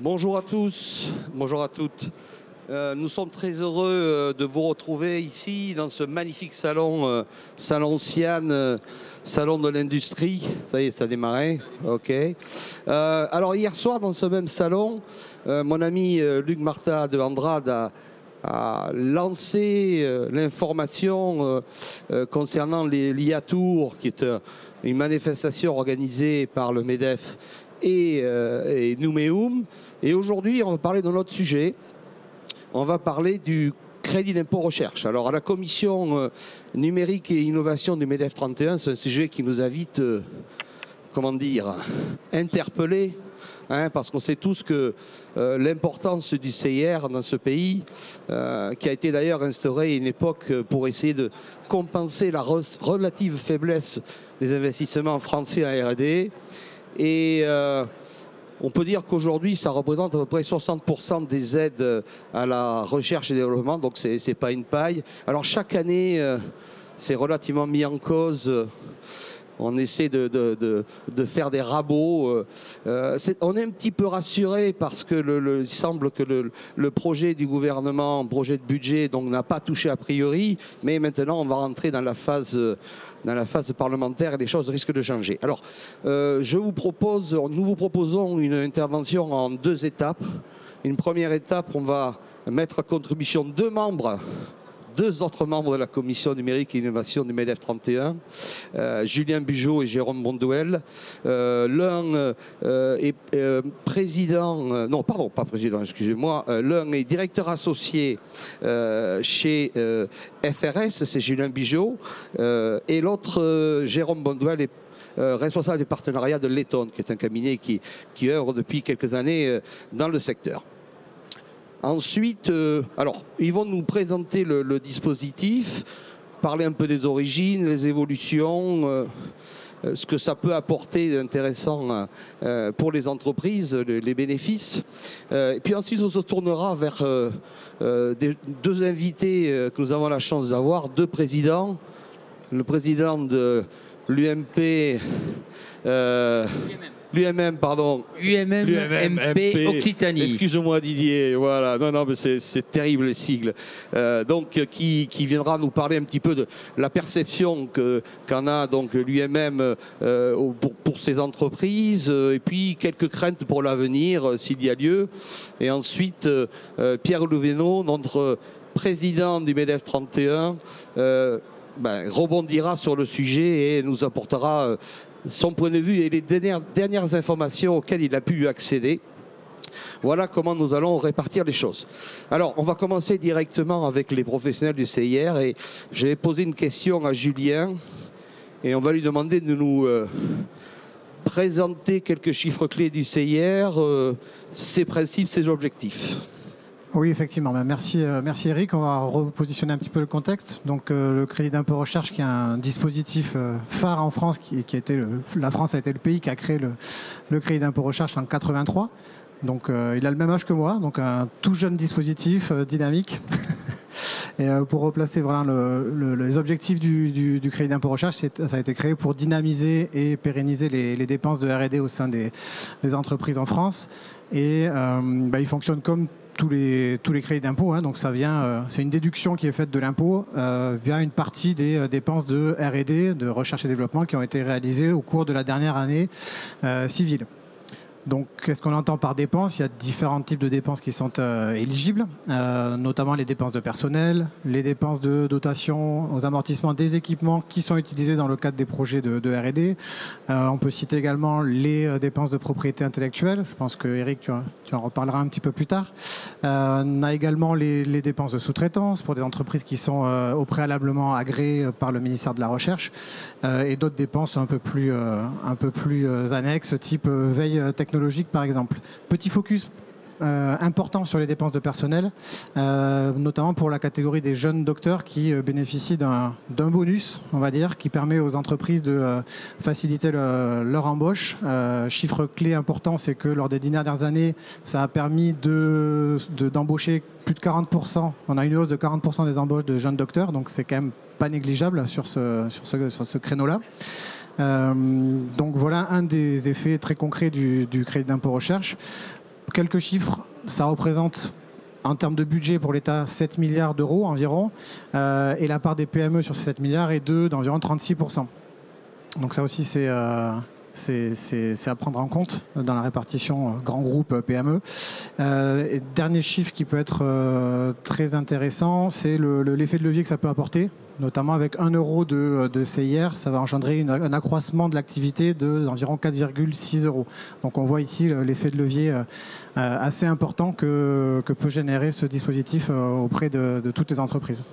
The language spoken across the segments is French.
Bonjour à tous, bonjour à toutes. Nous sommes très heureux de vous retrouver ici dans ce magnifique salon, salon Sian, salon de l'industrie. Ça y est, ça a démarré. Ok. Alors hier soir, dans ce même salon, mon ami Luc Martin de Andrade a lancé l'information concernant l'IATour, qui est une manifestation organisée par le MEDEF et Nouméoum. Et aujourd'hui, on va parler d'un autre sujet. On va parler du crédit d'impôt recherche. Alors, à la commission numérique et innovation du MEDEF 31, c'est un sujet qui nous a vite, comment dire, interpellés, hein, parce qu'on sait tous que l'importance du CIR dans ce pays, qui a été d'ailleurs instauré à une époque pour essayer de compenser la relative faiblesse des investissements français en R&D. Et on peut dire qu'aujourd'hui, ça représente à peu près 60% des aides à la recherche et développement, donc ce n'est pas une paille. Alors chaque année, c'est relativement mis en cause. On essaie de faire des rabots. On est un petit peu rassuré parce que il semble que le projet du gouvernement, projet de budget, donc n'a pas touché a priori, mais maintenant on va rentrer dans la phase parlementaire et les choses risquent de changer. Alors, nous vous proposons une intervention en deux étapes. Une première étape, on va mettre à contribution deux autres membres de la commission numérique et innovation du MEDEF 31, Julien Bugeaud et Jérôme Bonduel. L'un est président, non pardon, pas président, excusez-moi, l'un est directeur associé chez FRS, c'est Julien Bugeaud, et l'autre, Jérôme Bonduel, est responsable des partenariats de Letton, qui est un cabinet qui œuvre depuis quelques années dans le secteur. Ensuite, alors, ils vont nous présenter le dispositif, parler un peu des origines, les évolutions, ce que ça peut apporter d'intéressant pour les entreprises, les bénéfices. Et puis ensuite, on se tournera vers deux invités que nous avons la chance d'avoir, deux présidents. Le président de l'UMP... L'UMM, pardon. UMM, MP, Occitanie. Excuse-moi Didier, voilà. Non, mais c'est terrible les sigles. Donc, qui viendra nous parler un petit peu de la perception qu'en a donc l'UMM pour ces entreprises, et puis quelques craintes pour l'avenir, s'il y a lieu. Et ensuite, Pierre Louvénaud, notre président du MEDEF 31, rebondira sur le sujet et nous apportera son point de vue et les dernières informations auxquelles il a pu accéder. Voilà comment nous allons répartir les choses. Alors, on va commencer directement avec les professionnels du CIR et je vais poser une question à Julien et on va lui demander de nous présenter quelques chiffres clés du CIR, ses principes, ses objectifs. Oui, effectivement. Merci Eric. On va repositionner un petit peu le contexte. Donc, le crédit d'impôt recherche, qui est un dispositif phare en France, la France a été le pays qui a créé le crédit d'impôt recherche en 83. Donc, il a le même âge que moi, donc un tout jeune dispositif dynamique. Et pour replacer les objectifs du crédit d'impôt recherche, ça a été créé pour dynamiser et pérenniser les dépenses de R&D au sein des entreprises en France. Et il fonctionne comme tous les crédits d'impôt, hein, donc ça vient, c'est une déduction qui est faite de l'impôt via une partie des dépenses de R&D, de recherche et développement, qui ont été réalisées au cours de la dernière année civile. Donc, qu'est-ce qu'on entend par dépenses? Il y a différents types de dépenses qui sont éligibles, notamment les dépenses de personnel, les dépenses de dotation aux amortissements des équipements qui sont utilisés dans le cadre des projets de R&D. On peut citer également les dépenses de propriété intellectuelle. Je pense que Eric, tu en reparleras un petit peu plus tard. On a également les dépenses de sous-traitance pour des entreprises qui sont au préalablement agréées par le ministère de la Recherche et d'autres dépenses un peu plus annexes, type veille technologique par exemple. Petit focus important sur les dépenses de personnel, notamment pour la catégorie des jeunes docteurs qui bénéficient d'un bonus, on va dire, qui permet aux entreprises de faciliter leur embauche. Chiffre clé important, c'est que lors des 10 dernières années, ça a permis d'embaucher plus de 40%. On a une hausse de 40% des embauches de jeunes docteurs, donc c'est quand même pas négligeable sur ce créneau-là. Donc voilà un des effets très concrets du crédit d'impôt recherche. quelques chiffres, ça représente en termes de budget pour l'État 7 milliards d'euros environ, et la part des PME sur ces 7 milliards est d'environ 36%. Donc ça aussi c'est à prendre en compte dans la répartition grand groupe PME. Et dernier chiffre qui peut être très intéressant, c'est l'effet de levier que ça peut apporter, notamment avec 1 euro de CIR, ça va engendrer un accroissement de l'activité d'environ 4,6 euros. Donc on voit ici l'effet de levier assez important que peut générer ce dispositif auprès de toutes les entreprises.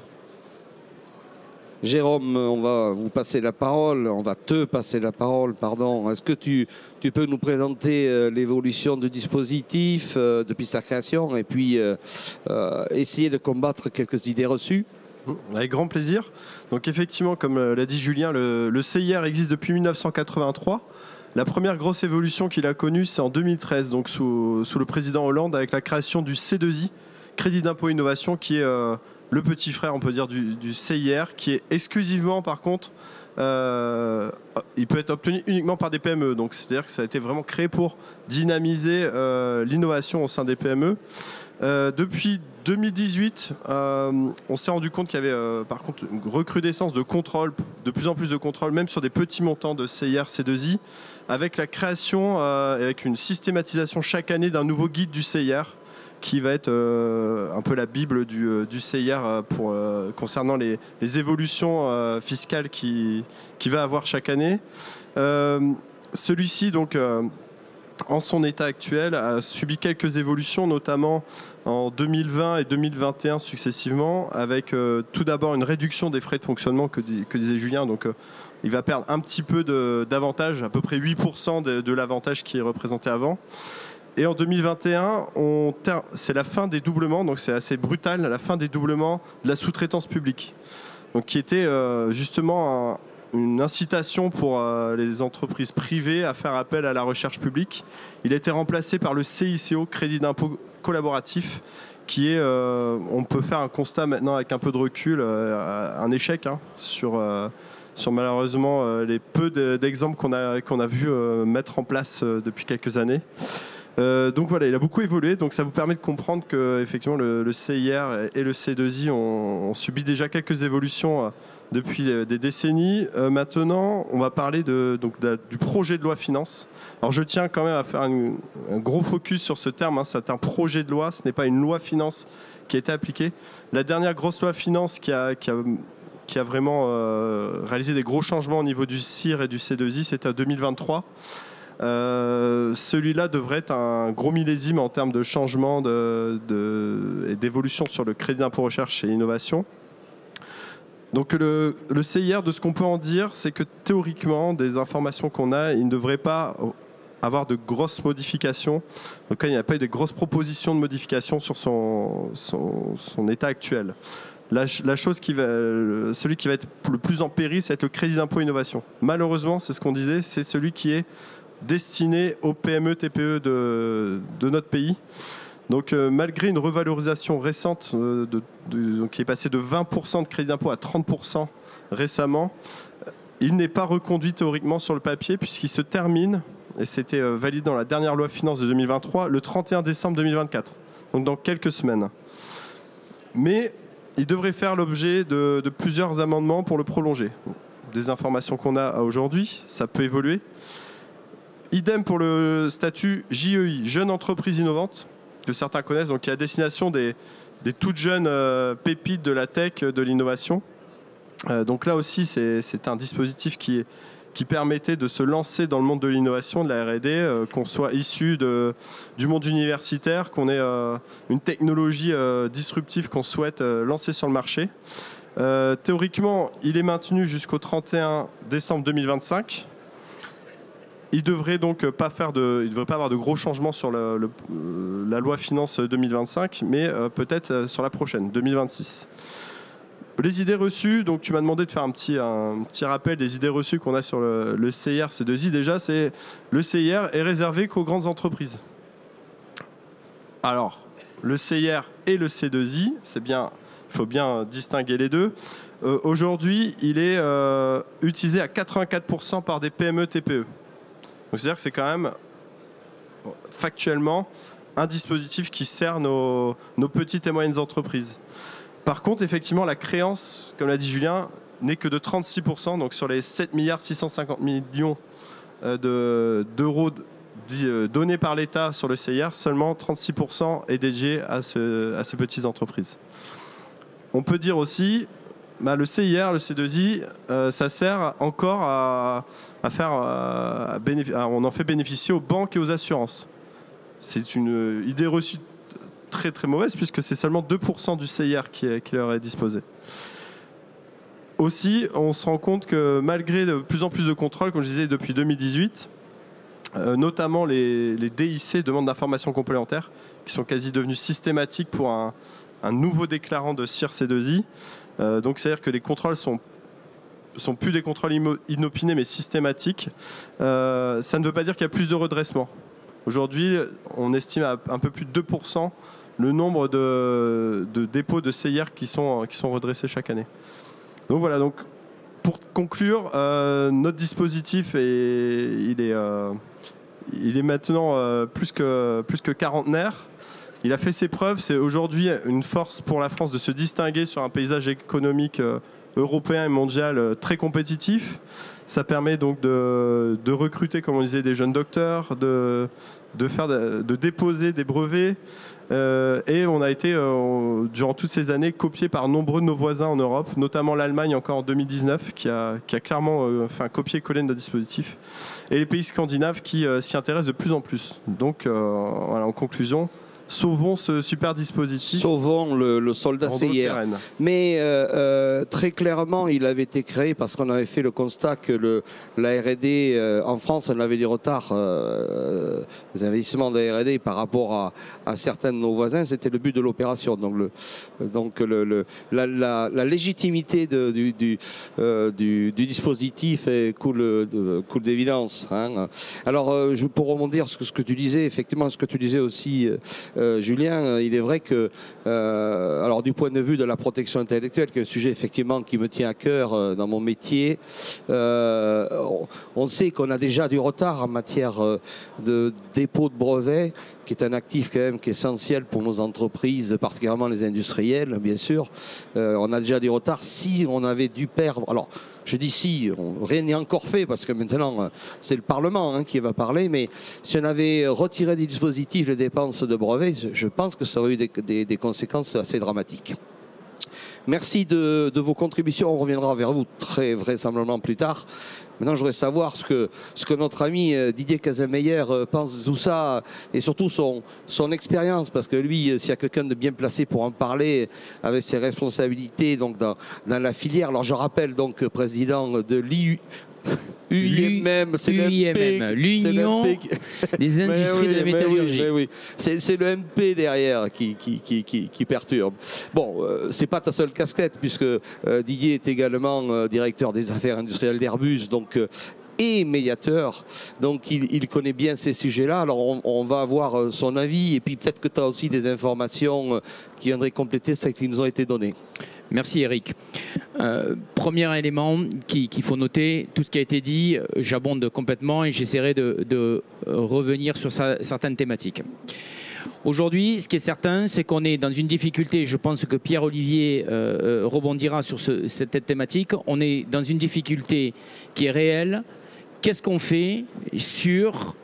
Jérôme, on va vous passer la parole, on va te passer la parole, pardon. Est-ce que tu peux nous présenter l'évolution du dispositif depuis sa création et puis essayer de combattre quelques idées reçues? Avec grand plaisir. Donc effectivement, comme l'a dit Julien, le CIR existe depuis 1983. La première grosse évolution qu'il a connue, c'est en 2013, donc sous le président Hollande, avec la création du C2I, Crédit d'impôt innovation, qui est le petit frère, on peut dire, du CIR, qui est exclusivement, par contre, il peut être obtenu uniquement par des PME. Donc c'est-à-dire que ça a été vraiment créé pour dynamiser l'innovation au sein des PME. Depuis 2018, on s'est rendu compte qu'il y avait par contre une recrudescence de contrôle, de plus en plus de contrôle, même sur des petits montants de CIR, C2I, avec la création, avec une systématisation chaque année d'un nouveau guide du CIR, qui va être un peu la bible du CIR concernant les évolutions fiscales qu'il va avoir chaque année. Celui-ci, donc, en son état actuel, a subi quelques évolutions, notamment en 2020 et 2021 successivement, avec tout d'abord une réduction des frais de fonctionnement que disait Julien. Donc, il va perdre un petit peu d'avantage, à peu près 8% de l'avantage qui est représenté avant. Et en 2021, c'est la fin des doublements, donc c'est assez brutal, la fin des doublements de la sous-traitance publique, donc qui était justement une incitation pour les entreprises privées à faire appel à la recherche publique. Il a été remplacé par le CICO, Crédit d'impôt collaboratif, qui est, on peut faire un constat maintenant avec un peu de recul, un échec sur malheureusement les peu d'exemples qu'on a vu mettre en place depuis quelques années. Donc voilà, il a beaucoup évolué, donc ça vous permet de comprendre que effectivement le CIR et le C2I ont subi déjà quelques évolutions depuis des décennies. Maintenant, on va parler du projet de loi finance. Alors je tiens quand même à faire un gros focus sur ce terme, c'est un projet de loi, ce n'est pas une loi finance qui a été appliquée. La dernière grosse loi finance qui a vraiment réalisé des gros changements au niveau du CIR et du C2I, c'était en 2023. Celui-là devrait être un gros millésime en termes de changement et d'évolution sur le crédit d'impôt recherche et innovation. Donc le CIR, de ce qu'on peut en dire, c'est que théoriquement, des informations qu'on a, il ne devrait pas avoir de grosses modifications. Donc il n'y a pas eu de grosses propositions de modifications sur son état actuel. La chose celui qui va être le plus en péril, c'est le crédit d'impôt innovation. Malheureusement, c'est ce qu'on disait, c'est celui qui est destiné aux PME, TPE de notre pays. Donc malgré une revalorisation récente qui est passée de 20% de crédit d'impôt à 30% récemment, il n'est pas reconduit théoriquement sur le papier puisqu'il se termine, et c'était validé dans la dernière loi finance de 2023, le 31 décembre 2024, donc dans quelques semaines. Mais il devrait faire l'objet de plusieurs amendements pour le prolonger. Des informations qu'on a aujourd'hui, ça peut évoluer. Idem pour le statut JEI, Jeune Entreprise Innovante, que certains connaissent, donc qui est à destination des toutes jeunes pépites de la tech, de l'innovation. Donc là aussi, c'est un dispositif qui permettait de se lancer dans le monde de l'innovation, de la R&D, qu'on soit issu du monde universitaire, qu'on ait une technologie disruptive qu'on souhaite lancer sur le marché. Théoriquement, il est maintenu jusqu'au 31 décembre 2025. Il devrait donc pas avoir de gros changements sur la loi finance 2025, mais peut-être sur la prochaine, 2026. Les idées reçues, donc tu m'as demandé de faire un petit rappel des idées reçues qu'on a sur le CIR, C2I. Déjà, le CIR est réservé qu'aux grandes entreprises. Alors, le CIR et le C2I, il faut bien distinguer les deux. Aujourd'hui, il est utilisé à 84% par des PME, TPE. Donc c'est-à-dire que c'est quand même factuellement un dispositif qui sert nos petites et moyennes entreprises. Par contre, effectivement, la créance, comme l'a dit Julien, n'est que de 36%. Donc sur les 7 650 millions d'euros donnés par l'État sur le CIR, seulement 36% est dédié à ces petites entreprises. On peut dire aussi, le CIR, le C2I, ça sert encore on en fait bénéficier aux banques et aux assurances. C'est une idée reçue très très mauvaise puisque c'est seulement 2% du CIR qui leur est disposé. Aussi, on se rend compte que malgré de plus en plus de contrôles, comme je disais depuis 2018, notamment les DIC, demandes d'informations complémentaires, qui sont quasi devenues systématiques pour un nouveau déclarant de CIR C2I. Donc c'est-à-dire que les contrôles sont plus des contrôles inopinés mais systématiques. Ça ne veut pas dire qu'il y a plus de redressement. Aujourd'hui, on estime à un peu plus de 2% le nombre de dépôts de CIR qui sont redressés chaque année. Donc voilà, donc pour conclure, notre dispositif il est maintenant plus que quarantenaire. Il a fait ses preuves, c'est aujourd'hui une force pour la France de se distinguer sur un paysage économique européen et mondial très compétitif. Ça permet donc de recruter, comme on disait, des jeunes docteurs, de déposer des brevets. Et on a été, durant toutes ces années, copié par nombreux de nos voisins en Europe, notamment l'Allemagne encore en 2019, qui a clairement fait un copier-coller de notre dispositif, et les pays scandinaves qui s'y intéressent de plus en plus. Donc, voilà, en conclusion, sauvons ce super dispositif. Sauvons le soldat CIR. Mais très clairement, il avait été créé parce qu'on avait fait le constat que la R&D en France, on avait du retard. Les investissements de la R&D par rapport à certains de nos voisins, c'était le but de l'opération. Donc, la légitimité du dispositif coule d'évidence. Hein. Alors, pour rebondir sur ce que tu disais, effectivement, ce que tu disais aussi, Julien, il est vrai que, alors du point de vue de la protection intellectuelle, qui est un sujet effectivement qui me tient à cœur dans mon métier, on sait qu'on a déjà du retard en matière de dépôt de brevets, qui est un actif quand même qui est essentiel pour nos entreprises, particulièrement les industriels, bien sûr. On a déjà du retard. Si on avait dû perdre... Alors, je dis si, rien n'est encore fait parce que maintenant c'est le Parlement qui va parler, mais si on avait retiré du dispositif les dépenses de brevets, je pense que ça aurait eu des conséquences assez dramatiques. Merci de vos contributions, on reviendra vers vous très vraisemblablement plus tard. Maintenant, je voudrais savoir ce que notre ami Didier Casameyer pense de tout ça et surtout son expérience, parce que lui, s'il y a quelqu'un de bien placé pour en parler avec ses responsabilités donc dans la filière. Alors, je rappelle donc président de l'UIMM, c'est l'Union des industries de la métallurgie. Oui. C'est le MP derrière qui perturbe. Bon, c'est pas ta seule casquette, puisque Didier est également directeur des affaires industrielles d'Airbus, donc et médiateur, donc il connaît bien ces sujets-là. Alors on va avoir son avis, et puis peut-être que tu as aussi des informations qui viendraient compléter celles qui nous ont été données. Merci Eric. Premier élément qu'il faut noter, tout ce qui a été dit, j'abonde complètement et j'essaierai de revenir sur certaines thématiques. Aujourd'hui, ce qui est certain, c'est qu'on est dans une difficulté, je pense que Pierre-Olivier rebondira sur cette thématique, on est dans une difficulté qui est réelle. Qu'est-ce qu'on fait sur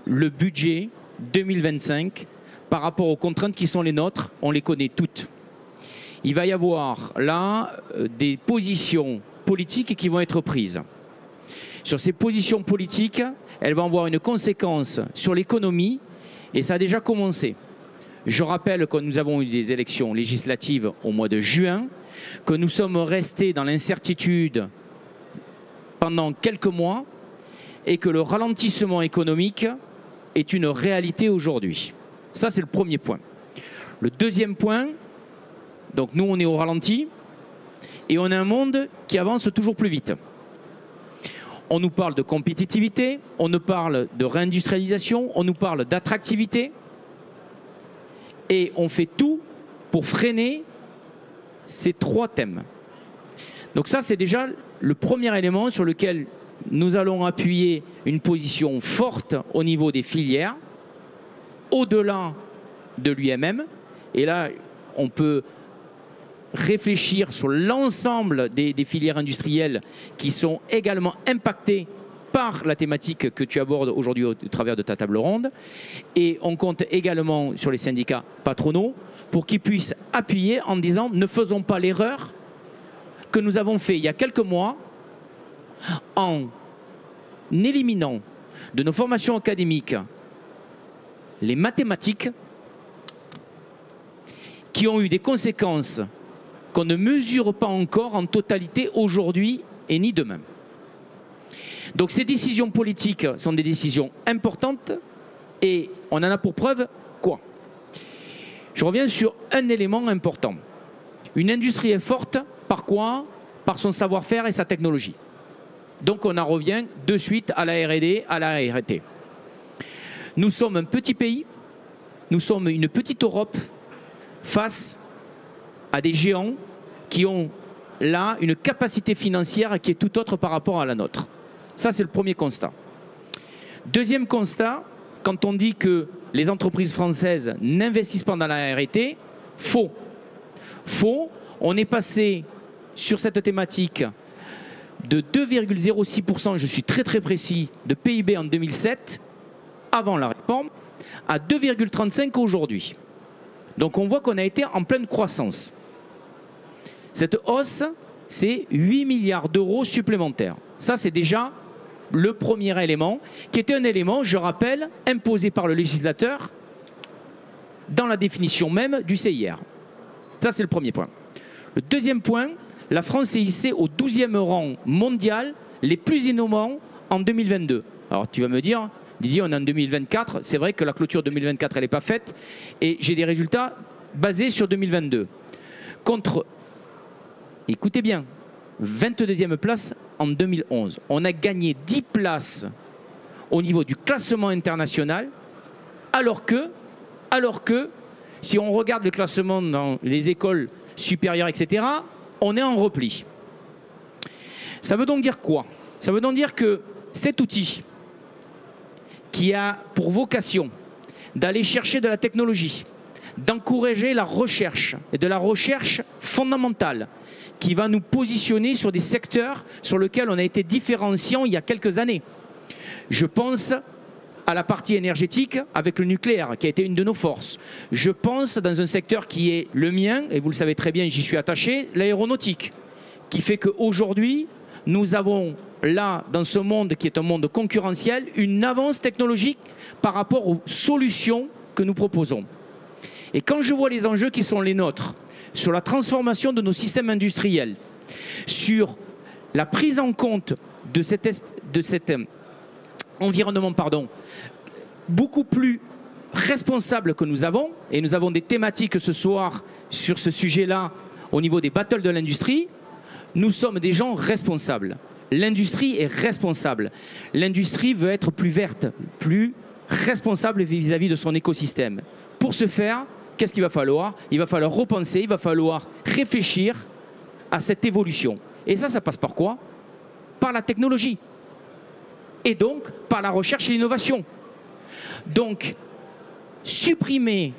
le budget 2025 par rapport aux contraintes qui sont les nôtres? On les connaît toutes. Il va y avoir là des positions politiques qui vont être prises. Sur ces positions politiques, elles vont avoir une conséquence sur l'économie et ça a déjà commencé. Je rappelle que nous avons eu des élections législatives au mois de juin, que nous sommes restés dans l'incertitude pendant quelques mois et que le ralentissement économique est une réalité aujourd'hui. Ça, c'est le premier point. Le deuxième point, donc nous, on est au ralenti et on a un monde qui avance toujours plus vite. On nous parle de compétitivité, on nous parle de réindustrialisation, on nous parle d'attractivité et on fait tout pour freiner ces trois thèmes. Donc ça, c'est déjà le premier élément sur lequel nous allons appuyer une position forte au niveau des filières, au-delà de l'UMM. Et là, on peut réfléchir sur l'ensemble des filières industrielles qui sont également impactées par la thématique que tu abordes aujourd'hui au travers de ta table ronde. Et on compte également sur les syndicats patronaux pour qu'ils puissent appuyer en disant ne faisons pas l'erreur que nous avons fait il y a quelques mois en éliminant de nos formations académiques les mathématiques qui ont eu des conséquences qu'on ne mesure pas encore en totalité aujourd'hui et ni demain. Donc ces décisions politiques sont des décisions importantes et on en a pour preuve quoi? Je reviens sur un élément important. Une industrie est forte par quoi? Par son savoir-faire et sa technologie. Donc on en revient de suite à la R&D, à la R&T. Nous sommes un petit pays, nous sommes une petite Europe face à des géants qui ont là une capacité financière qui est tout autre par rapport à la nôtre. Ça, c'est le premier constat. Deuxième constat, quand on dit que les entreprises françaises n'investissent pas dans la R&T, faux. Faux. On est passé sur cette thématique de 2,06%, je suis très très précis, de PIB en 2007, avant la réforme, à 2,35% aujourd'hui. Donc on voit qu'on a été en pleine croissance. Cette hausse, c'est 8 milliards d'euros supplémentaires. Ça, c'est déjà le premier élément, qui était un élément, je rappelle, imposé par le législateur dans la définition même du CIR. Ça, c'est le premier point. Le deuxième point, la France est hissée au 12e rang mondial les plus innovants en 2022. Alors tu vas me dire, Didier, on est en 2024, c'est vrai que la clôture 2024, elle n'est pas faite, et j'ai des résultats basés sur 2022. Contre, écoutez bien, 22e place en 2011. On a gagné 10 places au niveau du classement international, alors que si on regarde le classement dans les écoles supérieures, etc., on est en repli. Ça veut donc dire quoi? Ça veut donc dire que cet outil qui a pour vocation d'aller chercher de la technologie, d'encourager la recherche, et de la recherche fondamentale, qui va nous positionner sur des secteurs sur lesquels on a été différenciants il y a quelques années. Je pense à la partie énergétique avec le nucléaire, qui a été une de nos forces. Je pense dans un secteur qui est le mien, et vous le savez très bien, j'y suis attaché, l'aéronautique, qui fait qu'aujourd'hui, nous avons là, dans ce monde qui est un monde concurrentiel, une avance technologique par rapport aux solutions que nous proposons. Et quand je vois les enjeux qui sont les nôtres, sur la transformation de nos systèmes industriels, sur la prise en compte de cet environnement beaucoup plus responsable que nous avons, et nous avons des thématiques ce soir sur ce sujet-là au niveau des battles de l'industrie, nous sommes des gens responsables. L'industrie est responsable. L'industrie veut être plus verte, plus responsable vis-à-vis de son écosystème. Pour ce faire, qu'est-ce qu'il va falloir? Il va falloir repenser, il va falloir réfléchir à cette évolution. Et ça passe par quoi? Par la technologie. Et donc, par la recherche et l'innovation. Donc, supprimer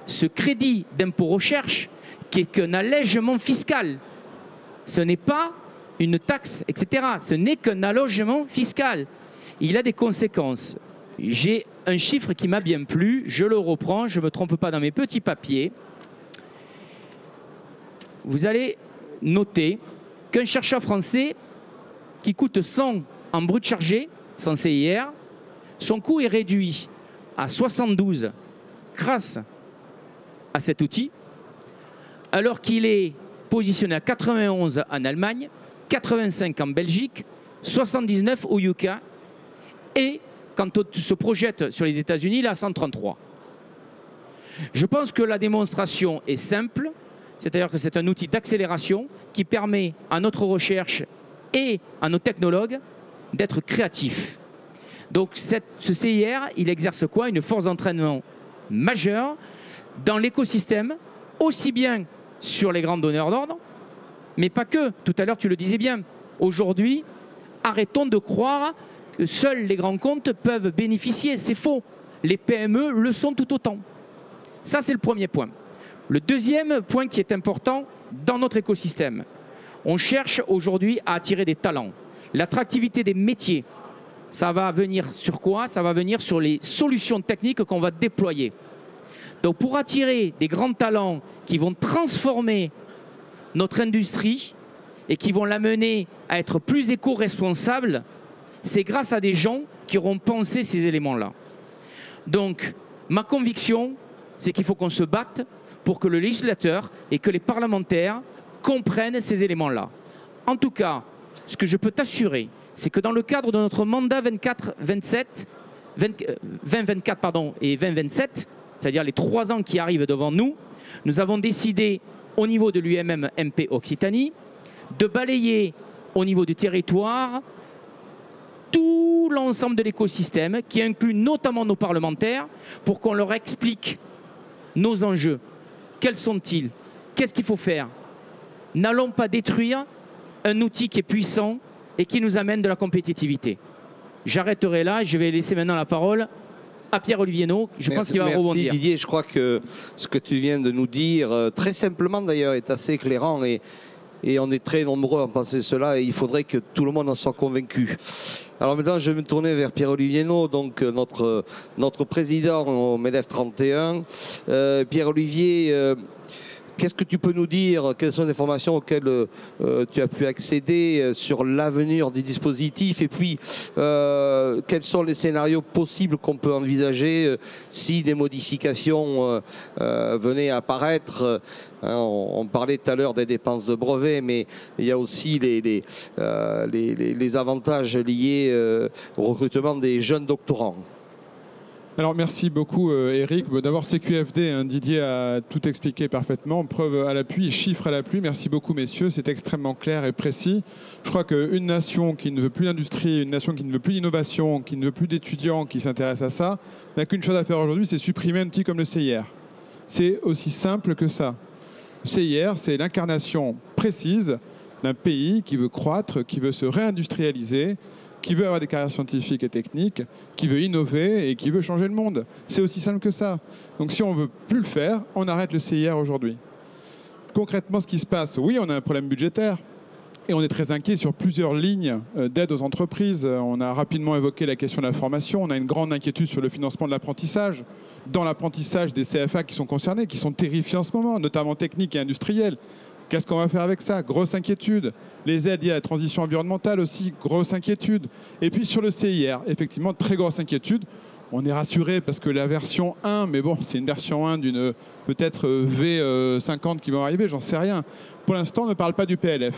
ce crédit d'impôt recherche, qui est qu'un allègement fiscal, ce n'est pas une taxe, etc. Ce n'est qu'un allègement fiscal. Il a des conséquences. J'ai un chiffre qui m'a bien plu, je le reprends, je ne me trompe pas dans mes petits papiers. Vous allez noter qu'un chercheur français qui coûte 100 en brut chargé, sans CIR, son coût est réduit à 72 grâce à cet outil, alors qu'il est positionné à 91 en Allemagne, 85 en Belgique, 79 au UK, et quand on se projette sur les États-Unis, il est à 133. Je pense que la démonstration est simple, c'est-à-dire que c'est un outil d'accélération qui permet à notre recherche et à nos technologues d'être créatifs. Donc ce CIR, il exerce quoi? Une force d'entraînement majeure dans l'écosystème, aussi bien sur les grands donneurs d'ordre, mais pas que. Tout à l'heure, tu le disais bien. Aujourd'hui, arrêtons de croire que seuls les grands comptes peuvent bénéficier. C'est faux. Les PME le sont tout autant. Ça, c'est le premier point. Le deuxième point qui est important dans notre écosystème, on cherche aujourd'hui à attirer des talents. L'attractivité des métiers, ça va venir sur quoi? Ça va venir sur les solutions techniques qu'on va déployer. Donc pour attirer des grands talents qui vont transformer notre industrie et qui vont l'amener à être plus éco-responsable, c'est grâce à des gens qui auront pensé ces éléments-là. Donc ma conviction, c'est qu'il faut qu'on se batte pour que le législateur et que les parlementaires comprennent ces éléments-là. En tout cas, ce que je peux t'assurer, c'est que dans le cadre de notre mandat 2024 et 2027, c'est-à-dire les 3 ans qui arrivent devant nous, nous avons décidé au niveau de l'UMM-MP Occitanie de balayer au niveau du territoire tout l'ensemble de l'écosystème qui inclut notamment nos parlementaires pour qu'on leur explique nos enjeux. Quels sont-ils? Qu'est-ce qu'il faut faire? N'allons pas détruire un outil qui est puissant et qui nous amène de la compétitivité. J'arrêterai là et je vais laisser maintenant la parole à Pierre-Olivier Naud. Je pense qu'il va rebondir. Merci Didier, je crois que ce que tu viens de nous dire, très simplement d'ailleurs, est assez éclairant et on est très nombreux à penser cela et il faudrait que tout le monde en soit convaincu. Alors maintenant, je vais me tourner vers Pierre-Olivier Naud, donc notre président au MEDEF 31. Pierre-Olivier, qu'est-ce que tu peux nous dire? Quelles sont les informations auxquelles tu as pu accéder sur l'avenir du dispositif? Et puis, quels sont les scénarios possibles qu'on peut envisager si des modifications venaient à apparaître? On parlait tout à l'heure des dépenses de brevets, mais il y a aussi les avantages liés au recrutement des jeunes doctorants. Alors merci beaucoup Eric. D'abord CQFD, Didier a tout expliqué parfaitement, preuve à l'appui, chiffres à l'appui. Merci beaucoup messieurs, c'est extrêmement clair et précis. Je crois qu'une nation qui ne veut plus d'industrie, une nation qui ne veut plus d'innovation, qui ne veut plus d'étudiants qui s'intéressent à ça, n'a qu'une chose à faire aujourd'hui, c'est supprimer un outil comme le CIR. C'est aussi simple que ça. Le CIR, c'est l'incarnation précise d'un pays qui veut croître, qui veut se réindustrialiser, qui veut avoir des carrières scientifiques et techniques, qui veut innover et qui veut changer le monde. C'est aussi simple que ça. Donc si on ne veut plus le faire, on arrête le CIR aujourd'hui. Concrètement, ce qui se passe, oui, on a un problème budgétaire et on est très inquiet sur plusieurs lignes d'aide aux entreprises. On a rapidement évoqué la question de la formation. On a une grande inquiétude sur le financement de l'apprentissage. Dans l'apprentissage des CFA qui sont concernés, qui sont terrifiés en ce moment, notamment techniques et industriels. Qu'est-ce qu'on va faire avec ça? Grosse inquiétude. Les aides liées à la transition environnementale aussi, grosse inquiétude. Et puis sur le CIR, effectivement, très grosse inquiétude. On est rassuré parce que la version 1, mais bon, c'est une version 1 d'une peut-être V50 qui va arriver, j'en sais rien. Pour l'instant, on ne parle pas du PLF.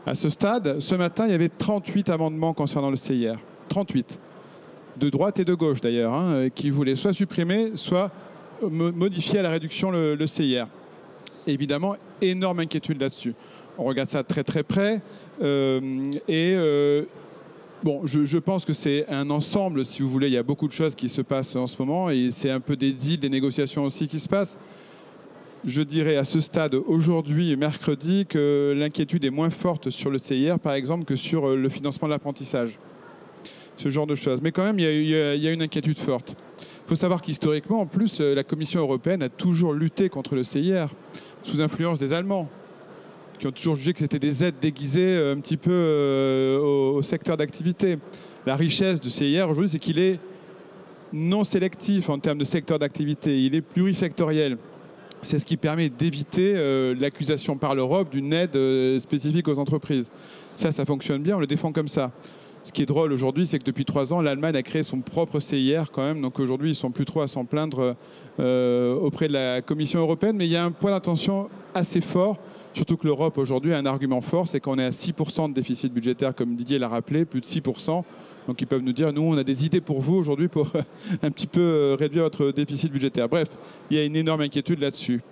À ce stade, ce matin, il y avait 38 amendements concernant le CIR. 38. De droite et de gauche d'ailleurs, qui voulaient soit supprimer, soit modifier à la réduction le CIR. Évidemment, énorme inquiétude là-dessus. On regarde ça très très près. Bon, je pense que c'est un ensemble, si vous voulez. Il y a beaucoup de choses qui se passent en ce moment et c'est un peu des deals, des négociations aussi qui se passent. Je dirais à ce stade, aujourd'hui, mercredi, que l'inquiétude est moins forte sur le CIR, par exemple, que sur le financement de l'apprentissage. Ce genre de choses. Mais quand même, il y a une inquiétude forte. Il faut savoir qu'historiquement, en plus, la Commission européenne a toujours lutté contre le CIR, sous influence des Allemands, qui ont toujours jugé que c'était des aides déguisées un petit peu au secteur d'activité. La richesse du CIR aujourd'hui, c'est qu'il est non sélectif en termes de secteur d'activité, il est plurisectoriel. C'est ce qui permet d'éviter l'accusation par l'Europe d'une aide spécifique aux entreprises. Ça fonctionne bien, on le défend comme ça. Ce qui est drôle aujourd'hui, c'est que depuis 3 ans, l'Allemagne a créé son propre CIR quand même. Donc aujourd'hui, ils ne sont plus trop à s'en plaindre auprès de la Commission européenne. Mais il y a un point d'attention assez fort, surtout que l'Europe aujourd'hui a un argument fort, c'est qu'on est à 6% de déficit budgétaire, comme Didier l'a rappelé, plus de 6%. Donc ils peuvent nous dire, nous, on a des idées pour vous aujourd'hui pour un petit peu réduire votre déficit budgétaire. Bref, il y a une énorme inquiétude là-dessus.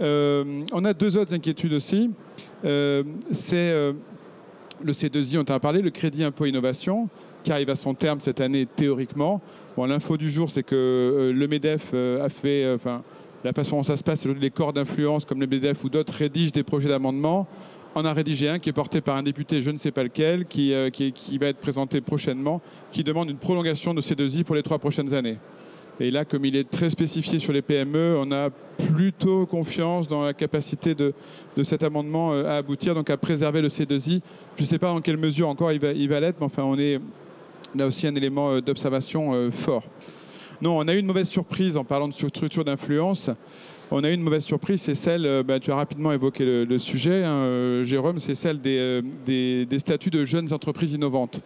On a 2 autres inquiétudes aussi. C'est le C2I, on t'a parlé, le crédit impôt innovation, qui arrive à son terme cette année théoriquement. Bon, l'info du jour, c'est que le MEDEF a fait, la façon dont ça se passe, les corps d'influence comme le MEDEF ou d'autres rédigent des projets d'amendement. On a rédigé un qui est porté par un député, je ne sais pas lequel, qui va être présenté prochainement, qui demande une prolongation de C2I pour les 3 prochaines années. Et là, comme il est très spécifié sur les PME, on a plutôt confiance dans la capacité de cet amendement à aboutir, donc à préserver le C2I. Je ne sais pas dans quelle mesure encore il va l'être, mais enfin, on est là aussi un élément d'observation fort. Non, on a eu une mauvaise surprise en parlant de structure d'influence. On a eu une mauvaise surprise, c'est celle, tu as rapidement évoqué le sujet, hein, Jérôme, c'est celle des statuts de jeunes entreprises innovantes.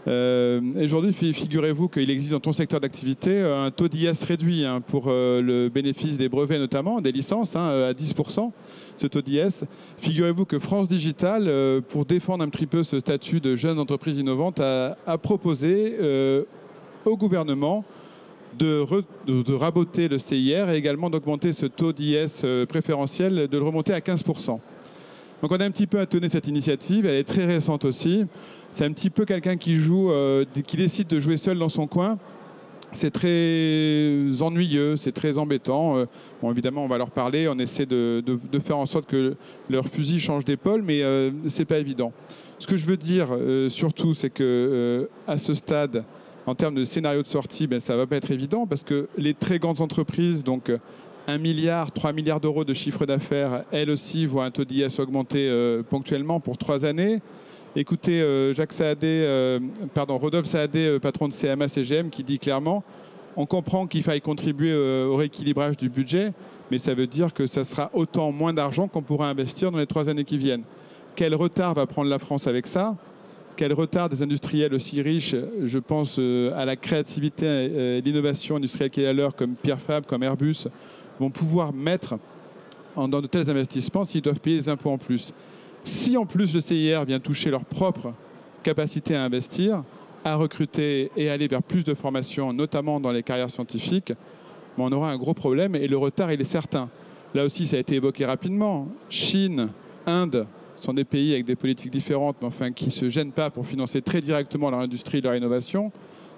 Aujourd'hui, figurez-vous qu'il existe dans ton secteur d'activité un taux d'IS réduit hein, pour le bénéfice des brevets notamment, des licences, hein, à 10%, ce taux d'IS. Figurez-vous que France Digital, pour défendre un petit peu ce statut de jeunes entreprises innovantes, a proposé au gouvernement de raboter le CIR et également d'augmenter ce taux d'IS préférentiel, de le remonter à 15%. Donc on a un petit peu attendu cette initiative, elle est très récente aussi. C'est un petit peu quelqu'un qui qui décide de jouer seul dans son coin. C'est très ennuyeux, c'est très embêtant. Bon, évidemment, on va leur parler, on essaie de faire en sorte que leur fusil change d'épaule, mais c'est pas évident. Ce que je veux dire surtout, c'est que à ce stade, en termes de scénario de sortie, ça ne va pas être évident parce que les très grandes entreprises, donc 1 milliard, 3 milliards d'euros de chiffre d'affaires, elles aussi voient un taux d'IS augmenter ponctuellement pour 3 années. Écoutez, Rodolphe Saadé, patron de CMA CGM, qui dit clairement on comprend qu'il faille contribuer au rééquilibrage du budget, mais ça veut dire que ça sera autant moins d'argent qu'on pourra investir dans les 3 années qui viennent. Quel retard va prendre la France avec ça ? Quel retard des industriels aussi riches, je pense à la créativité et l'innovation industrielle qui est à l'heure, comme Pierre Fabre, comme Airbus, vont pouvoir mettre dans de tels investissements s'ils doivent payer des impôts en plus. Si en plus le CIR vient toucher leur propre capacité à investir, à recruter et aller vers plus de formation, notamment dans les carrières scientifiques, on aura un gros problème et le retard, il est certain. Là aussi, ça a été évoqué rapidement. Chine, Inde sont des pays avec des politiques différentes, mais enfin qui ne se gênent pas pour financer très directement leur industrie et leur innovation.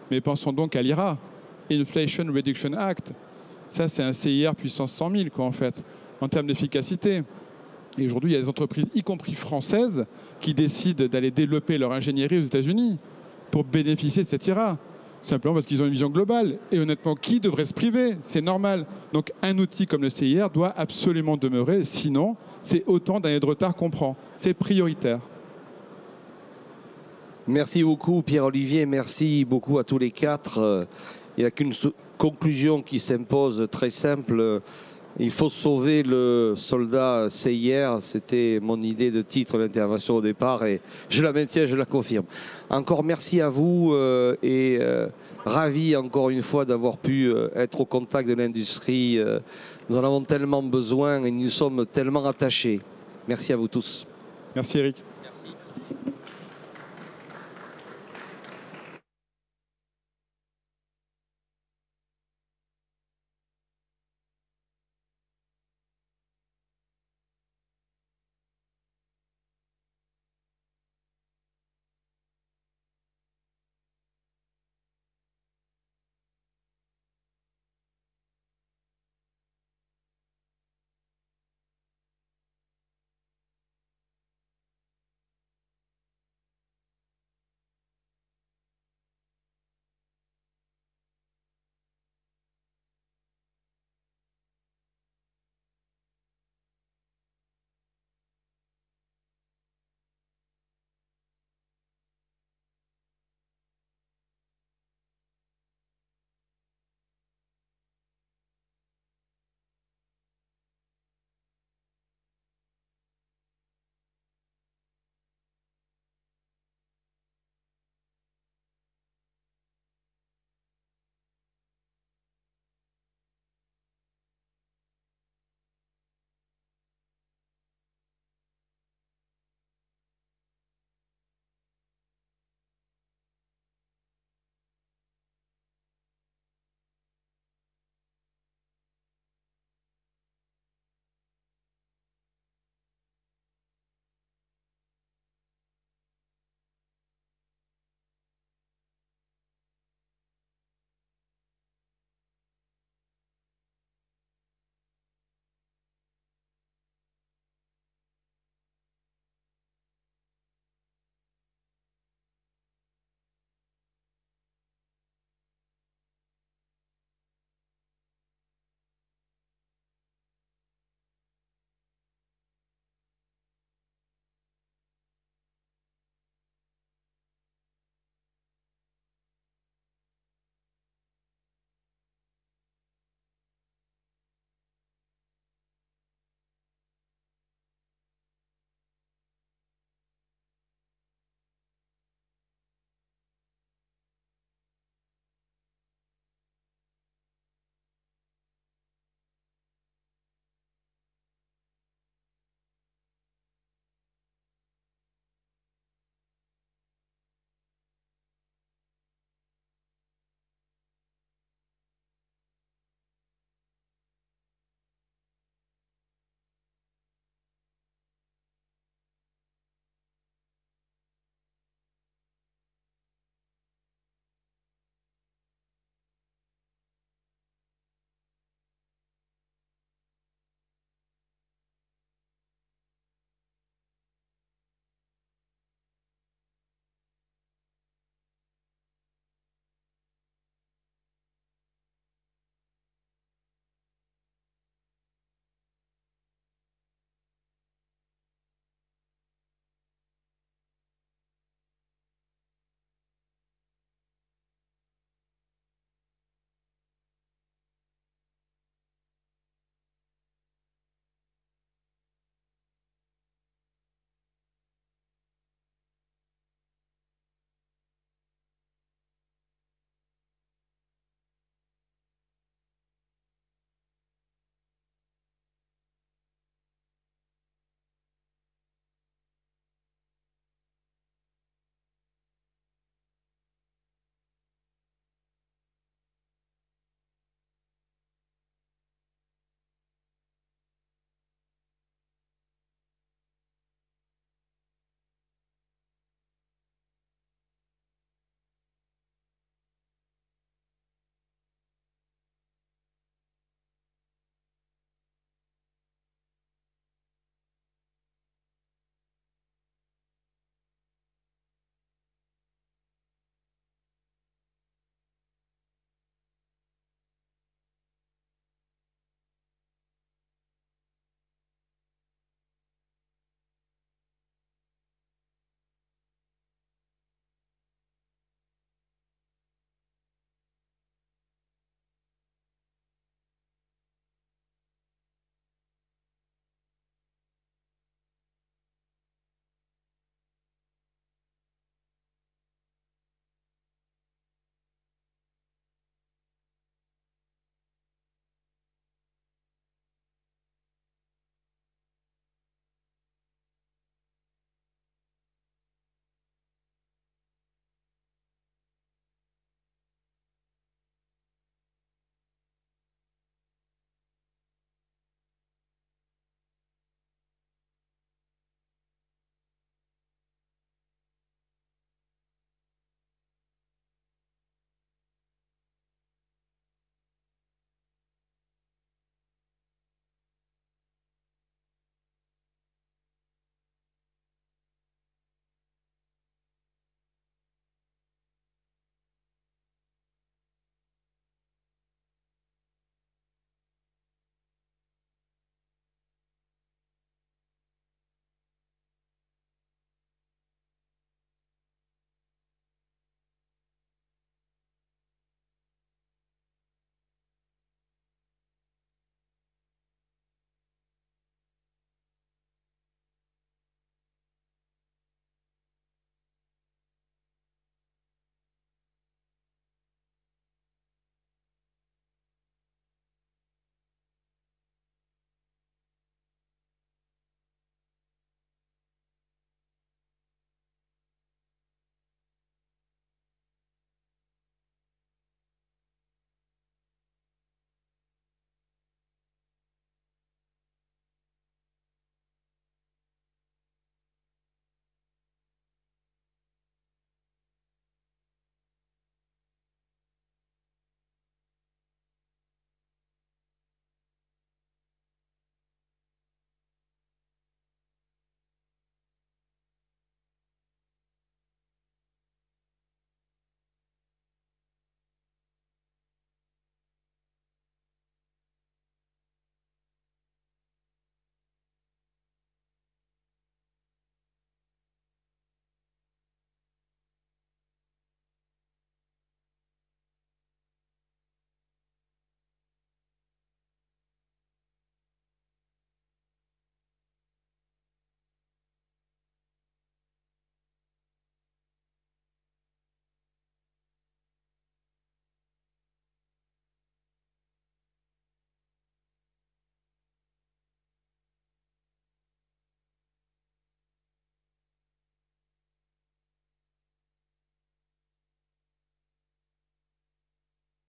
Mais pensons donc à l'IRA, Inflation Reduction Act. Ça, c'est un CIR puissance 100 000, quoi, en fait, en termes d'efficacité. Et aujourd'hui, il y a des entreprises, y compris françaises, qui décident d'aller développer leur ingénierie aux États-Unis pour bénéficier de cet IRA. Simplement parce qu'ils ont une vision globale. Et honnêtement, qui devrait se priver? C'est normal. Donc un outil comme le CIR doit absolument demeurer. Sinon, c'est autant d'années de retard qu'on prend. C'est prioritaire. Merci beaucoup Pierre-Olivier. Merci beaucoup à tous les quatre. Il n'y a qu'une conclusion qui s'impose très simple. Il faut sauver le soldat CIR. C'était mon idée de titre d'intervention au départ et je la maintiens, je la confirme. Encore merci à vous et ravi encore une fois d'avoir pu être au contact de l'industrie. Nous en avons tellement besoin et nous sommes tellement attachés. Merci à vous tous. Merci Eric.